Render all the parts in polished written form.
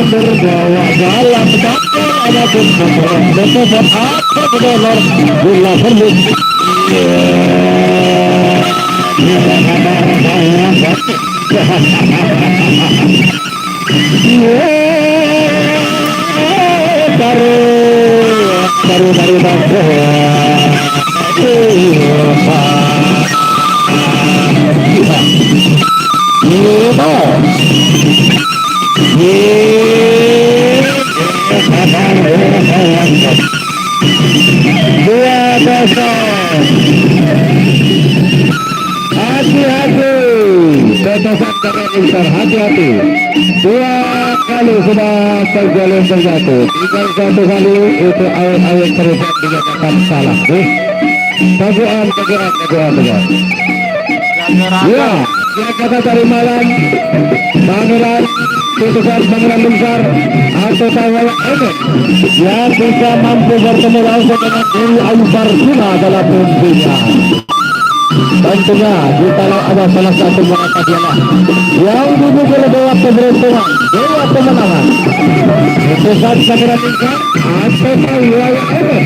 Berbawa dalam tangan ada pun betul apa benar bila perlu hati-hati. Dua kali sudah terjalin terjatuh. Tinggal satu kali itu awet-awet terusan dinyatakan salah. Teguhan. Ya, dia kata dari malam Pangeran putusan Pangeran Besar atau Tawala Emet yang bisa mampu bertemu langsung dengan Dewi Ayu Barsuna dalam mimpinya. Tentunya jikalau ada salah satu mereka dialah yang dibuka dewa keberuntungan, dewa kemenangan. Putusan Pangeran Besar atau Tawala Emet.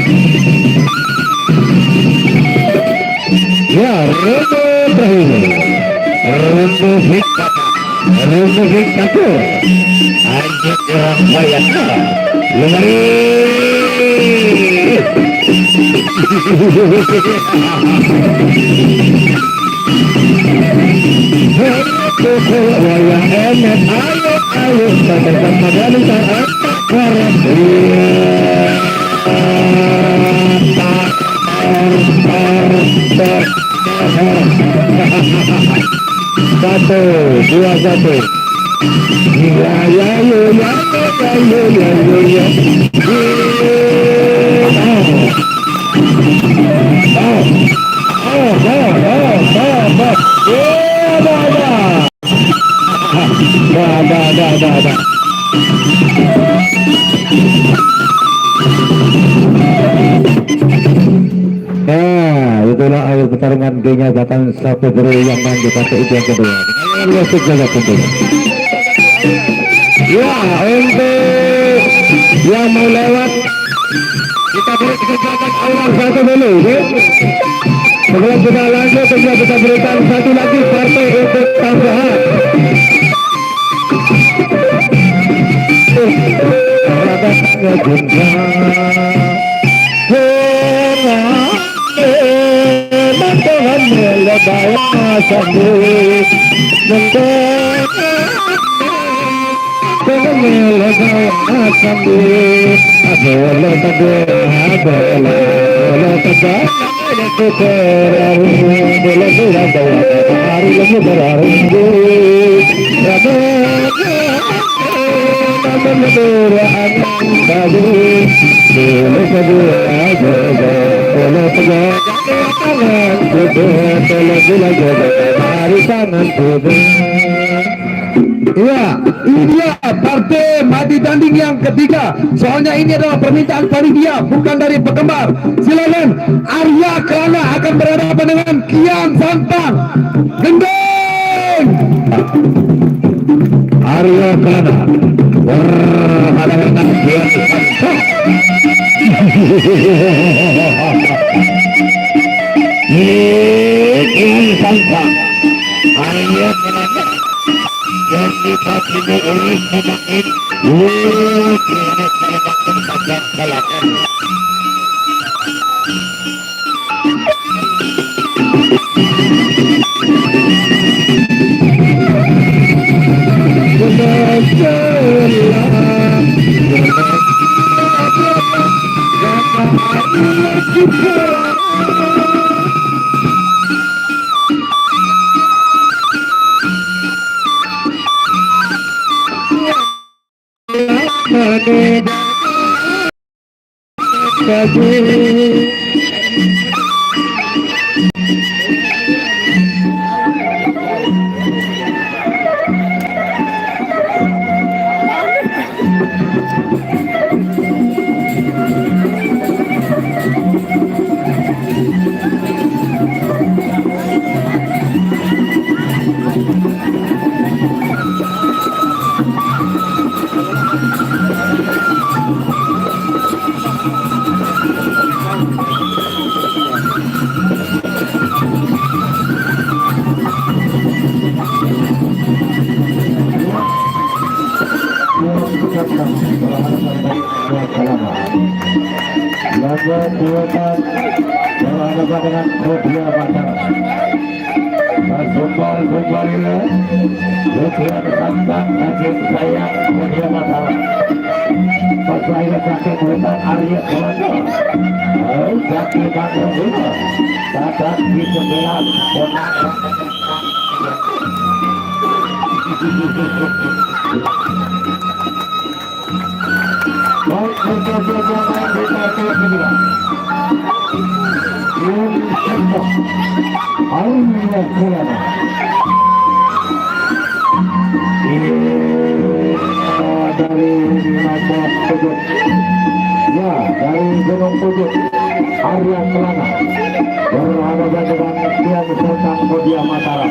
Ya, Rendo Hikmat anjing orang bayar lemari wayang emet ayo katakan padani saat satu, dua, satu. Nah, itulah akhir pertarungan dinyatakan satu guru yang main di partai itu yang kedua. Dengan wasit jaga tentunya. Ya, untuk yang mau lewat kita beri kesempatan awal satu dulu, ya. Sebelum kita lanjut, kita berikan satu lagi partai untuk tambahan. Ya, ini dia partai mati tanding yang ketiga. Soalnya ini adalah permintaan panitia, bukan dari penggemar. Silakan Arya Kelana akan berhadapan dengan Kian Santang. Gendeng. Arya Kelana berhadapan dengan Kian Santang. Kian Santang. Arya Kelana yang dipakini oleh pemain bersama dengan Kodia Mataram. Sumpah ini Lukian Santang Hakim Sayang Kodia Mataram. Pasrahnya Kaki Hutan Arya Kolanda. Kaki Bandung Bima. Tatat di 11 Konang. Baik, berjalan di satu kedua. Allah Kulana. Ini dari Nabas Pujut. Ya, dari Gunung Pujut. Arya Kelana berhadapan dengan Tian Sultan Kodia Mataram.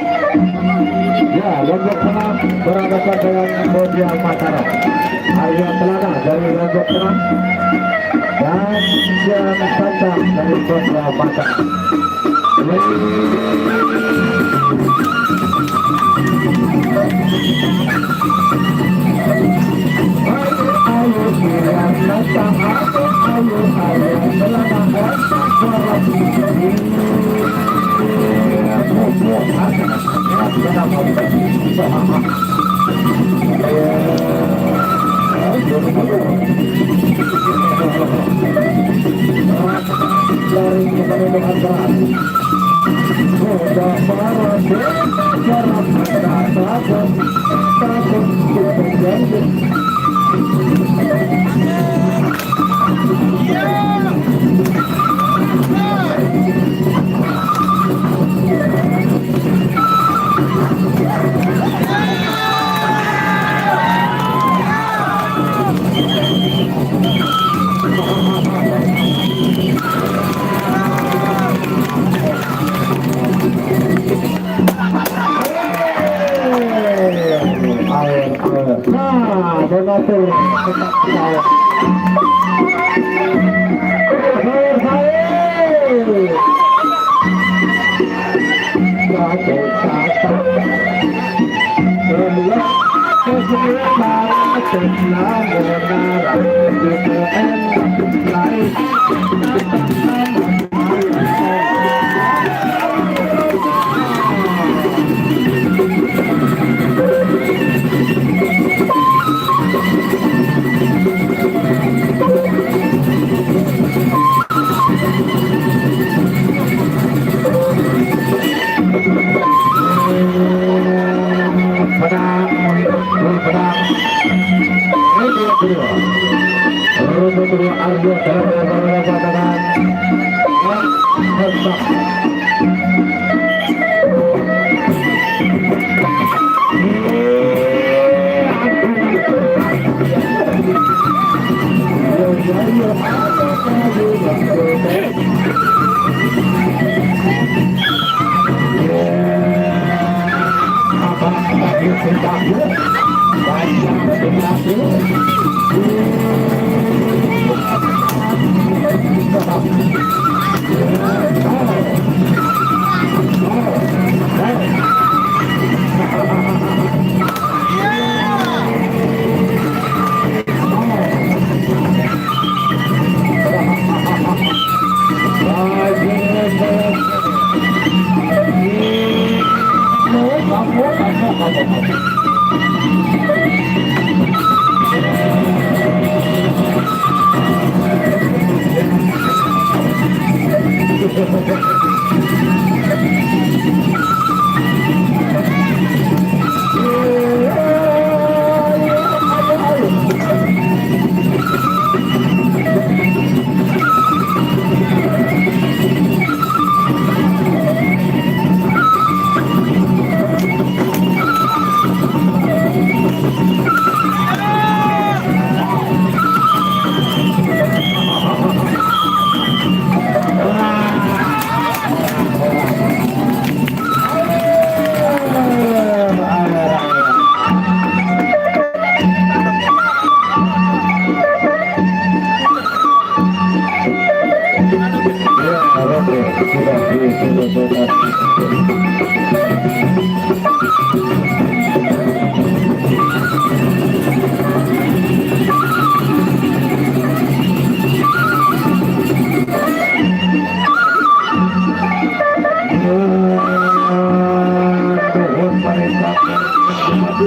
Ya, Lombok Tengah berhadapan dengan Kodia Mataram. Arya Kelana dari Lombok Tengah dan Tian Sultan dari Kodia Mataram. donatur tetap saya.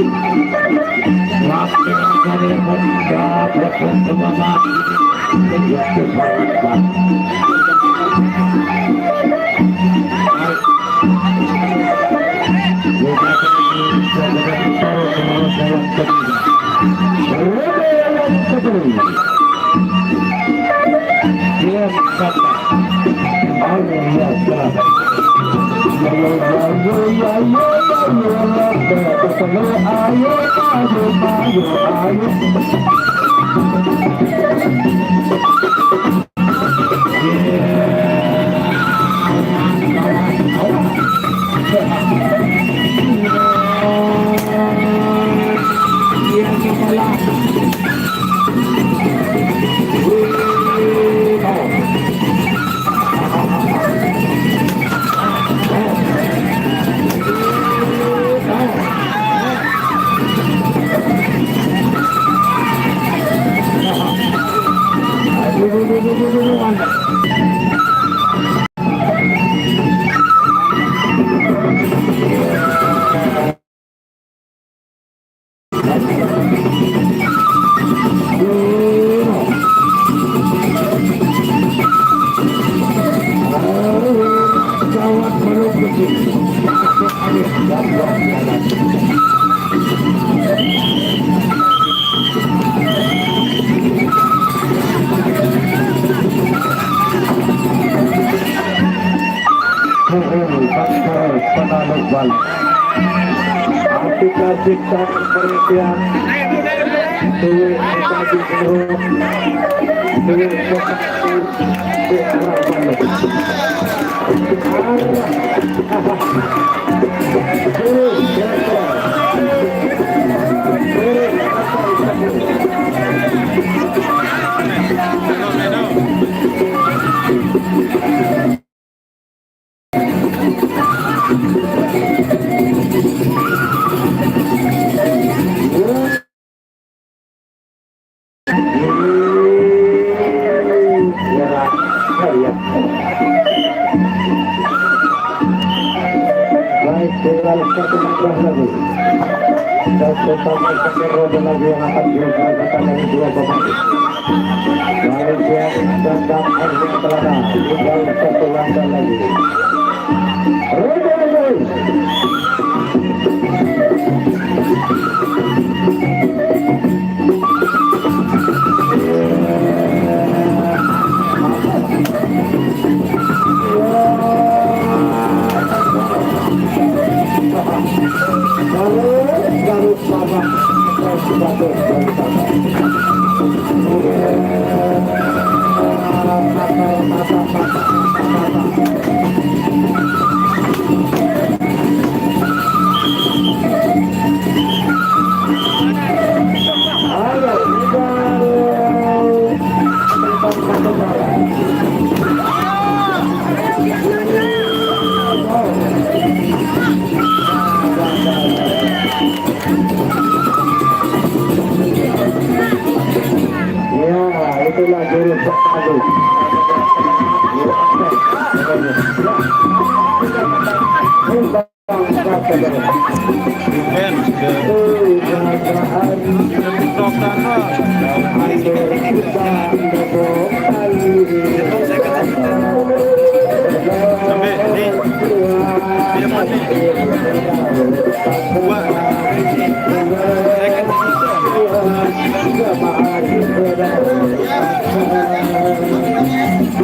Waktu dari Honda berkembang begitu hebat. Cipta perhatian Dewi Mekadi Seluruh Dewi Mekadi di arah balik baik tinggal satu meter lagi dan sesama roda lagi yang akan dilakukan dari dua pemain Malaysia dan Argentina Telana tinggal satu langkah lagi roda lagi Garut Sabah itulah jurus terpadu.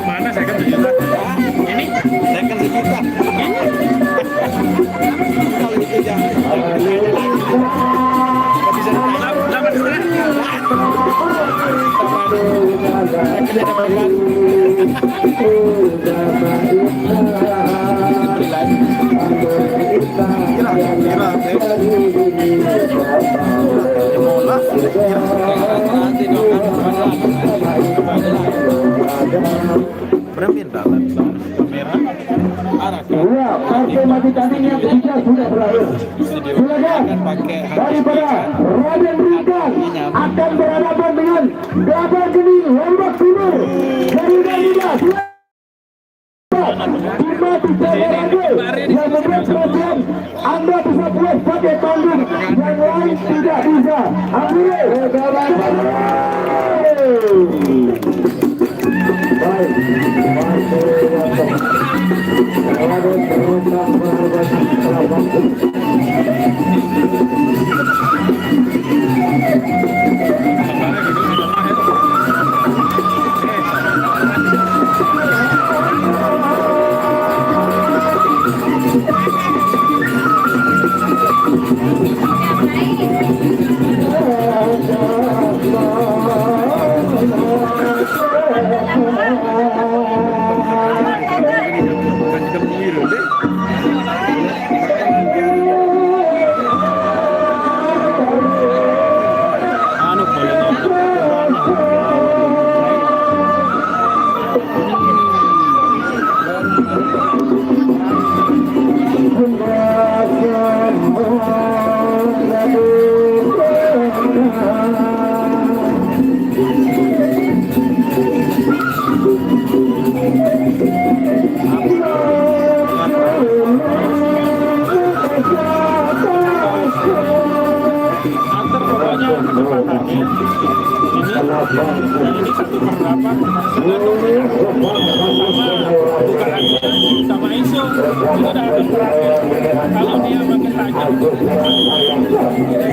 Mana second sejuta? Ini second sejuta. Kalau itu jangan. Bisa dapat Ya, partai mati tanding yang ketiga sudah berakhir. Silakan daripada Raden Rizkan akan berhadapan dengan Gabah Geni Lombok Timur dari Garuda. Cuma bisa berani yang membuat perhatian. Anda bisa buat pakai panggung, yang lain tidak bisa. Ambil. Sama isu itu udah ada kalau dia makin tajam ini kartu terang oh yang tiga ini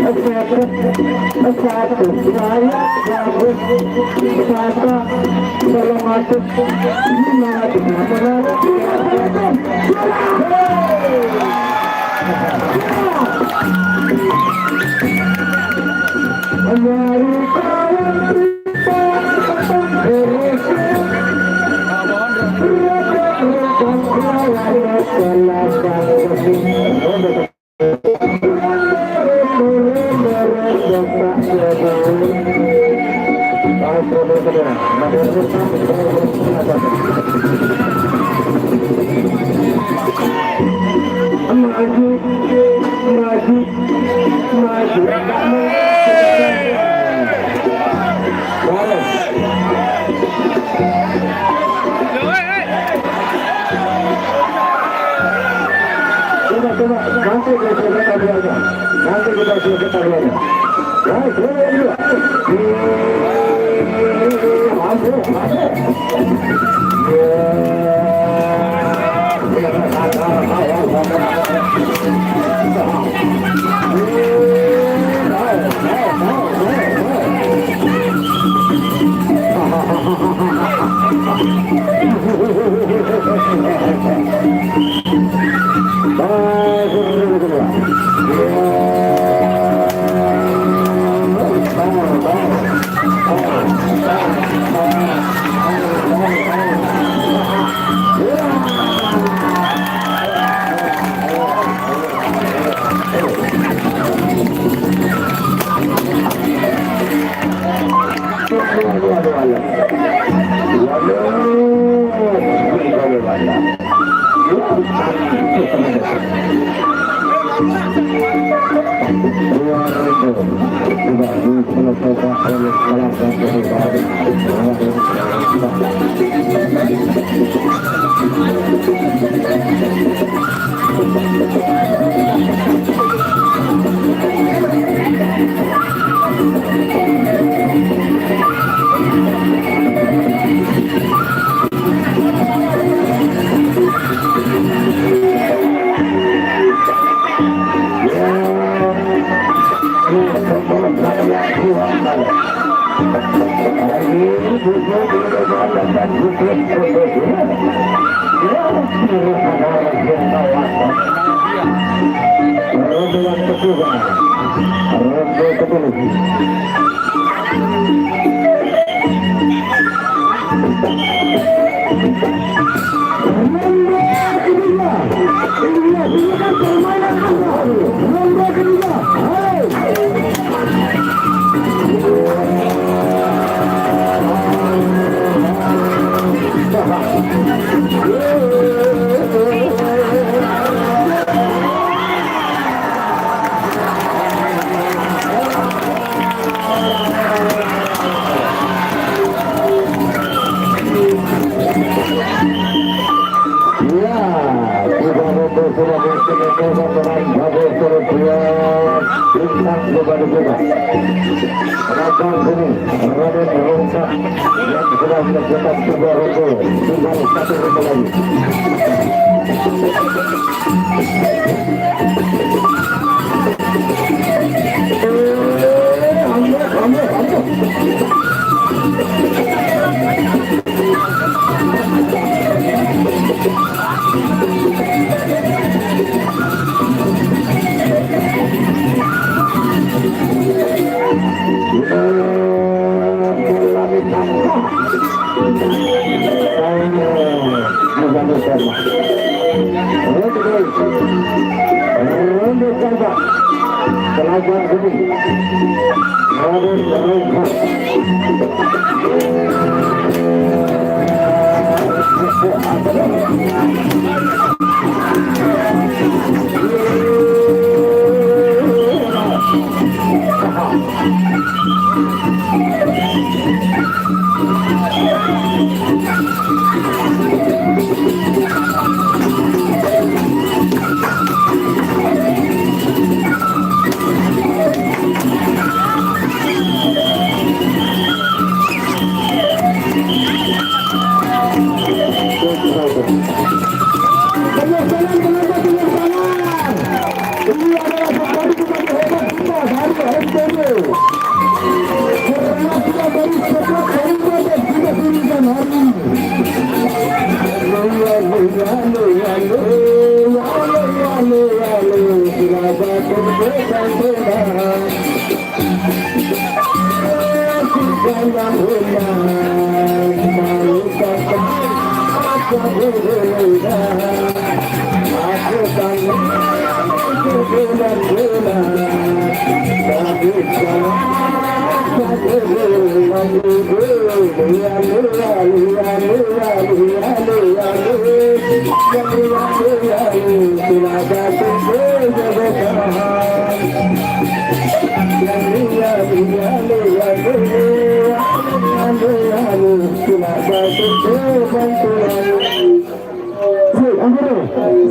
udah diatur ini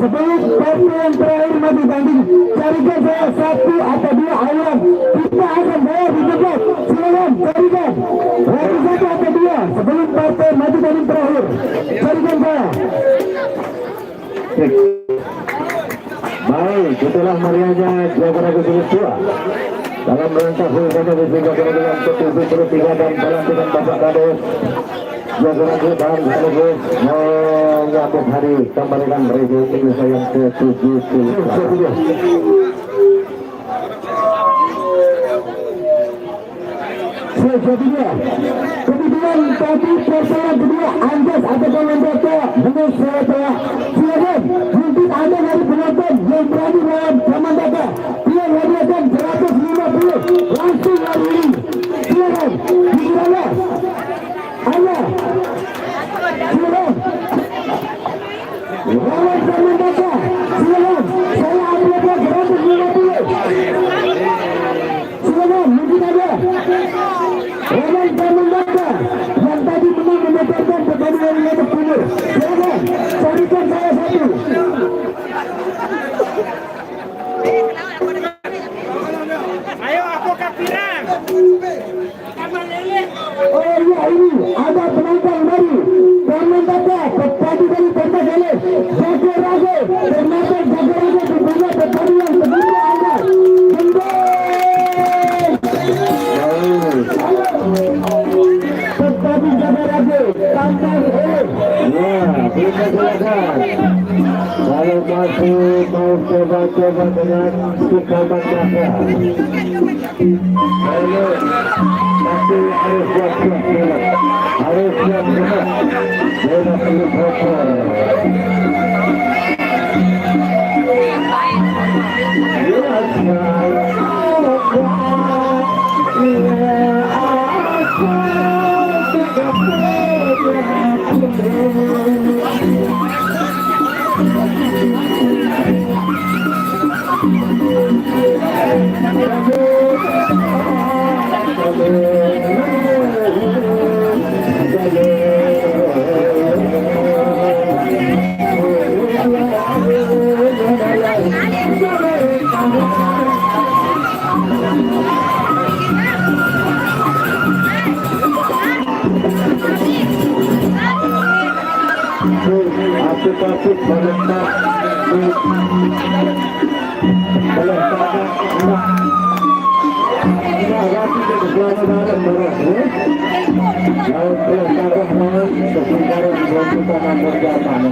Sebelum partai yang terakhir maju tanding, carikan saya satu atau dua ayam. Kita akan bayar di tempat. Silakan carikan satu atau dua sebelum partai maju tanding terakhir. Carikan saya. Baik, itulah meriahnya Jawa Barat Tua dalam rangka Hulkada Bismillah dengan ke-73 dan pelantikan Bapak Kades jaga lagi dan sekaligus menyambut hari kemerdekaan Republik Indonesia yang ke-70. Selanjutnya, kemudian tadi persoalan kedua Anjas atau Komandata menurut saya silakan mungkin ada dari penonton yang berani melawan Komandata dia hadiahkan 150 langsung hari ini silakan dimulai ada silakan lawan Komandata silakan saya hadiahkan 150 silakan mungkin ada Roman Komandata yang tadi menang memecahkan pertandingan yang berpunur. Silakan, carikan saya satu. Ayo aku kapirang. Oh iya ini ada penonton dari Komandata tadi dari Pertagale Jaga Raga ternyata Jaga Raga berbeda pertandingan sebelumnya Anda tetapi Jaga Raga tantang Kita silakan. Kalau masih mau coba-coba dengan Komandata, ayo tapi harus siap-siap dulu. Harus siap dulu. Jangan perlu kotor. Asik-asik menetap di peletakan rapi ke keselamatan terus laut peletakan mohon keselamatan beruntukan nomor zaman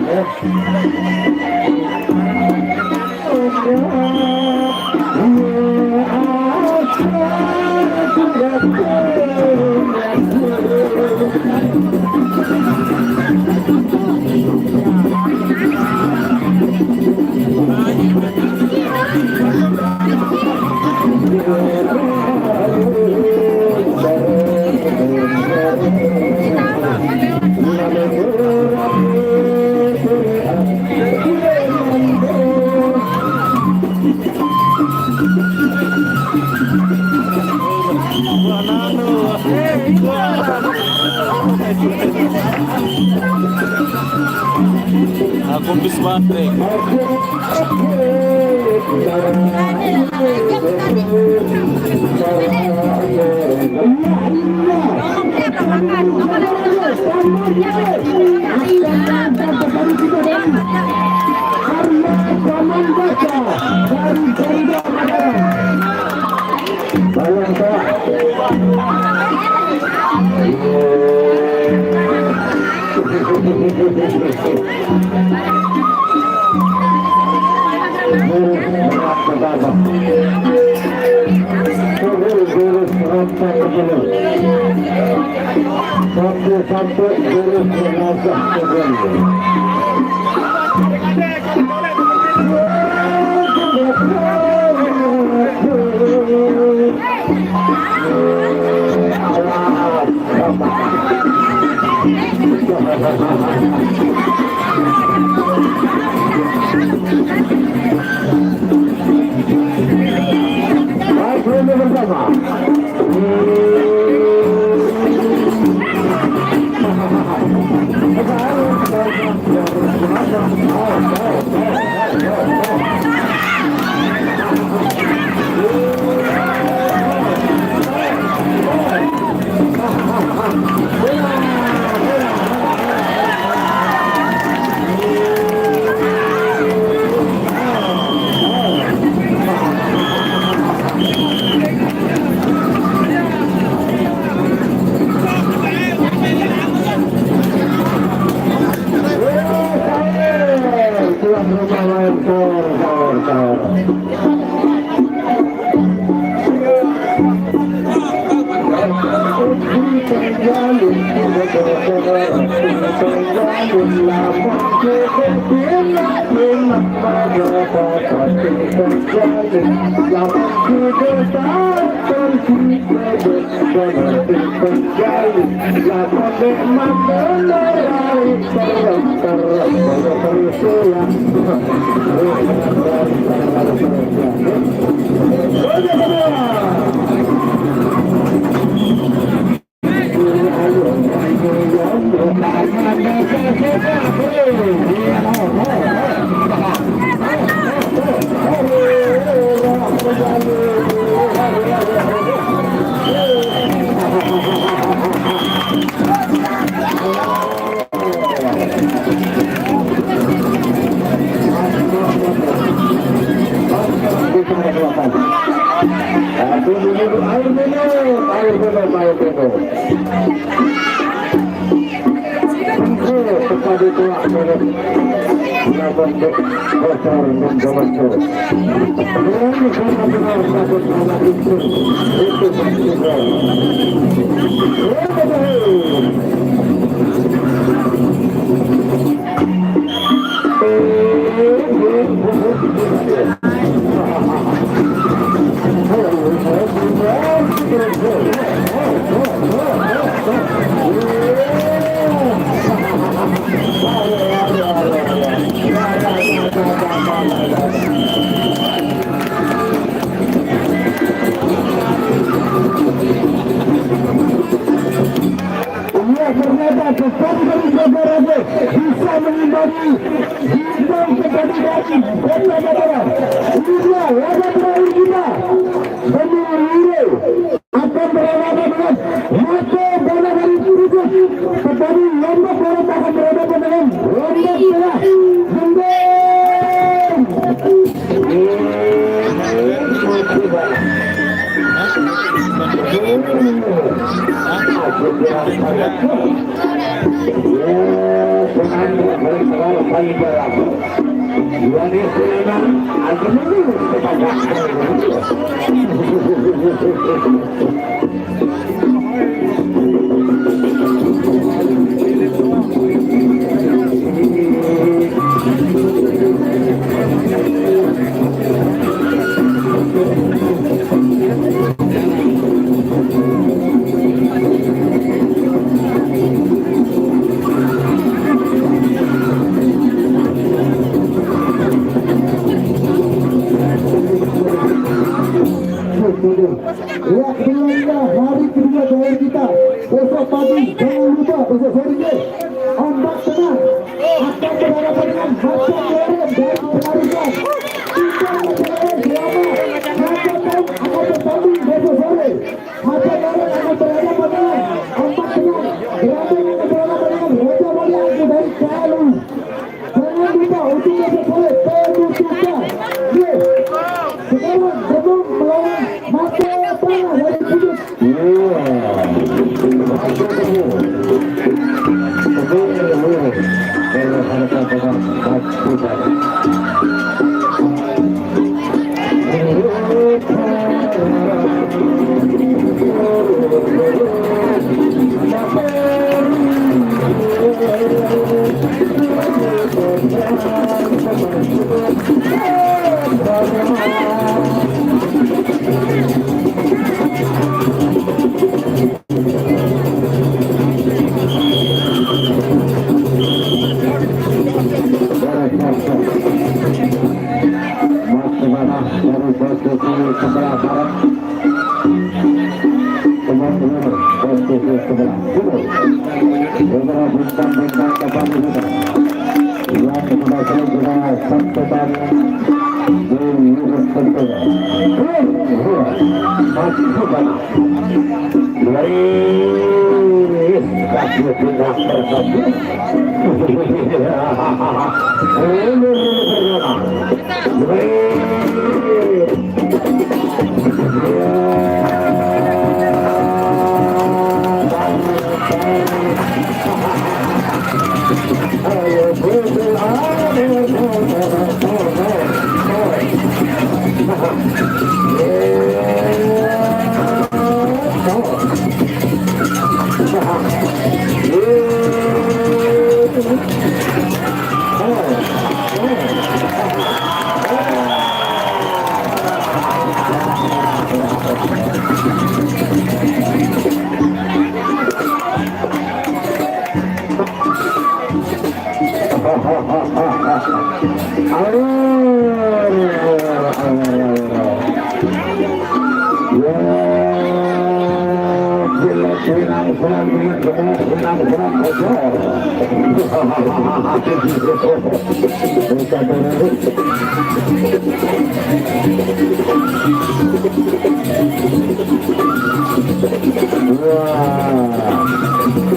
Aku bis baterai. Sampai jurus mengasak kembali. bersama.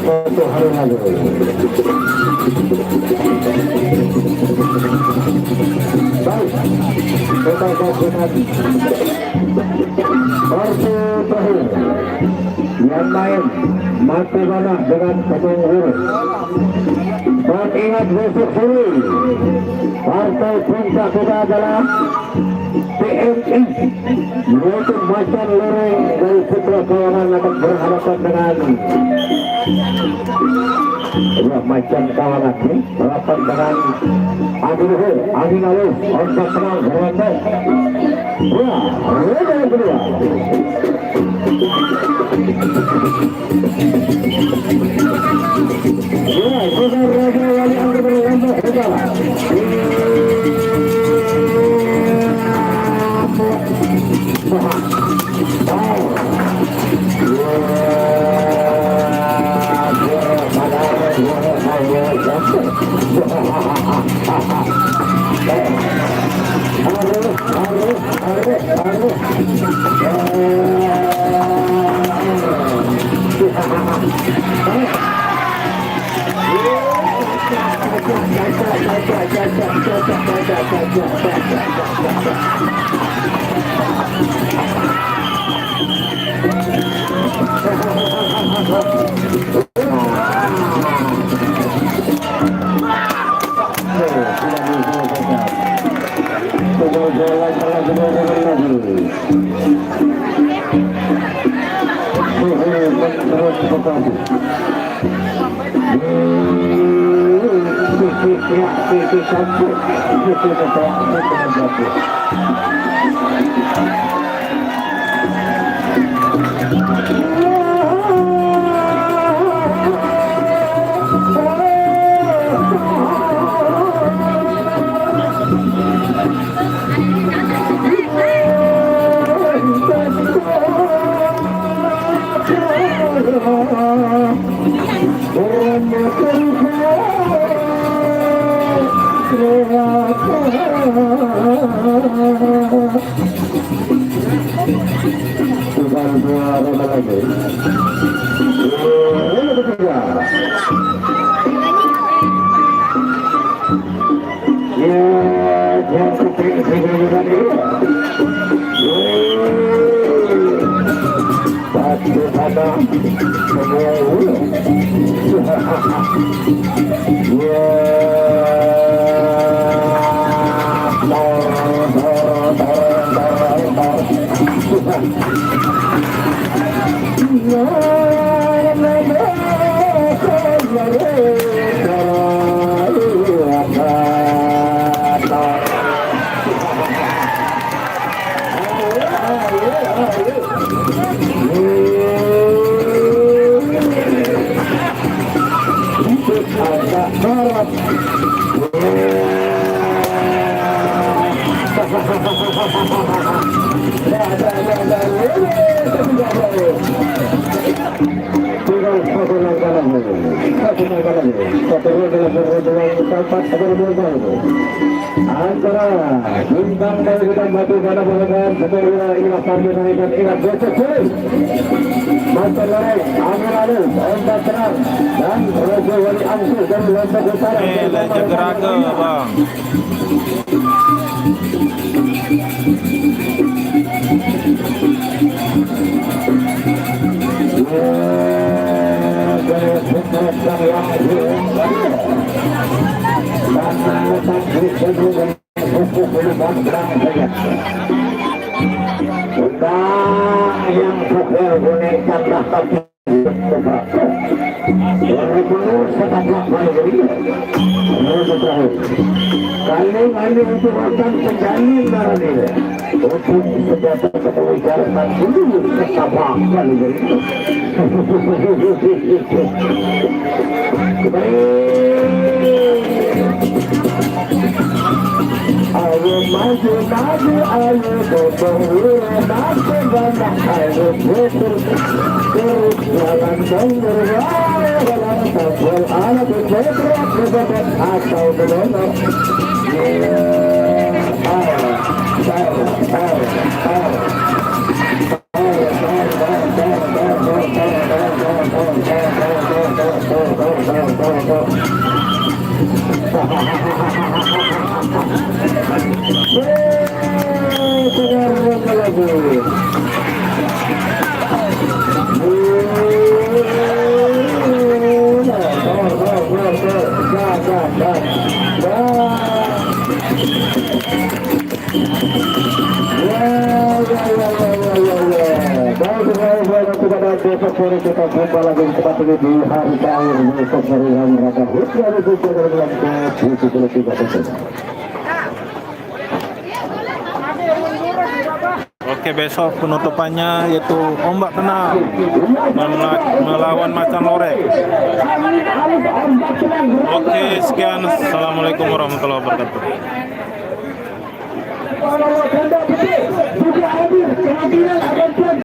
Satu hari lalu. Baik, kita saksikan partai terakhir yang main mati mana dengan penuh huruf. Dan ingat besok sore partai puncak kita adalah TNI yaitu Macan Loreng dari Putra Kawangan akan berhadapan dengan Macan Kawangan berhadapan dengan Angin Alus untuk tenang berhadapan Reda yang kedua. Sudah Raja Wali Angin berhadapan antara bintang dari kita batu pada pengedan setelah ingat sambil naikkan ingat besok sore Macan Loreng, Angin Alus, Ontak Tenang dan Raja Wali Angsuh dari Lombok Utara. Legend Raga bang. yang pukul gunakan lahap yang dulu setelah mandiri kali ini untuk orang penjamin darah ini untuk senjata kepolisian dulu setelah mandiri Ayo maju maju ayo berpengalaman bangga ayo terus terus jalan bergerak dalam tabel alat bergerak bergerak atau benar. Kita jumpa lagi di tempat ini di hari terakhir besok dari hari raya Hut dari Bogor dengan ke-73. Oke, besok penutupannya yaitu ombak tenang melawan Macan Lorek. Oke, sekian. Assalamualaikum warahmatullahi wabarakatuh. Kalau